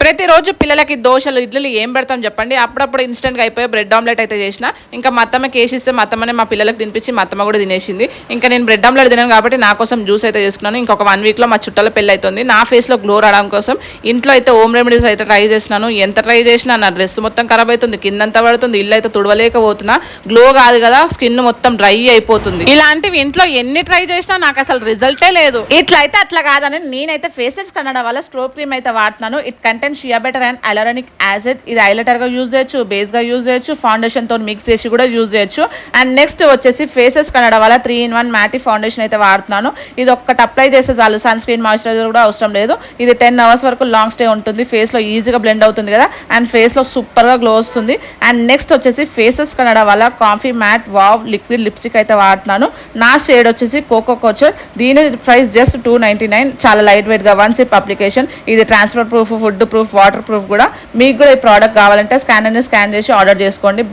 ప్రతిరోజు పిల్లలకి దోశలు ఇడ్లీలు ఏం పెడతాం చెప్పండి. అప్పుడప్పుడు ఇన్స్టెంట్గా అయిపోయి బ్రెడ్ ఆమ్లెట్ అయితే చేసిన. ఇంకా మా అత్తమ్మ కేసిస్తే మా అత్తమ్మనే మా పిల్లలకు తినిపించి మా అత్తమ్మ కూడా తినేసింది. ఇంకా నేను బ్రెడ్ ఆమ్లెట్ తినాను కాబట్టి నా కోసం జ్యూస్ అయితే చేసుకున్నాను. ఇంకొక 1 వీక్లో మా చుట్టాల పెళ్ళి అవుతుంది. నా ఫేస్లో గ్లో రావడం కోసం ఇంట్లో అయితే హోమ్ రెమెడీస్ అయితే ట్రై చేసినాను. ఎంత ట్రై చేసినా నా డ్రెస్ మొత్తం ఖరాబ్ అవుతుంది, కిందంతా పడుతుంది, ఇల్లు అయితే తుడవలేకపోతున్నా. గ్లో కాదు కదా, స్కిన్ మొత్తం డ్రై అయిపోతుంది. ఇలాంటివి ఇంట్లో ఎన్ని ట్రై చేసినా నాకు అసలు రిజల్టే లేదు. ఇట్లా అయితే అట్లా కాదని నేనైతే ఫేసెస్ కన్నడ వల్ల స్ట్రో క్రీమ్ అయితే వాడుతున్నాను. It content shea butter and hyaluronic acid. ఇది హైలైటర్ గా యూజ్ చేయొచ్చు, బేస్ గా యూజ్ చేయొచ్చు, ఫౌండేషన్ తో మిక్స్ చేసి కూడా యూజ్ చేయొచ్చు. అండ్ నెక్స్ట్ వచ్చేసి ఫేసెస్ కన్నడ వల్ల 3-in-1 మ్యాటి ఫౌండేషన్ అయితే వాడుతున్నాను. ఇది ఒక్కటి అప్లై చేస్తే చాలు, సన్ స్క్రీన్ మాయిశ్చరైజర్ కూడా అవసరం లేదు. ఇది 10 hours వరకు లాంగ్ స్టే ఉంటుంది. ఫేస్ లో ఈజీగా బ్లెండ్ అవుతుంది కదా, అండ్ ఫేస్ లో సూపర్ గా గ్లో వస్తుంది. అండ్ నెక్స్ట్ వచ్చేసి ఫేసెస్ కన్నడ వల్ల coffee matte wow liquid lipstick అయితే వాడుతున్నాను. నా షేడ్ వచ్చేసి కోకో కోచర్. దీని ప్రైస్ జస్ట్ $2.99. చాలా లైట్ వెయిట్ గా 1 సిప్ అప్లికేషన్. ఇది transfer proof, food proof, water proof కూడా. మీకు కూడా ఈ ప్రోడక్ట్ కావాలంటే స్కాన్ చేసి ఆర్డర్ చేసుకోండి.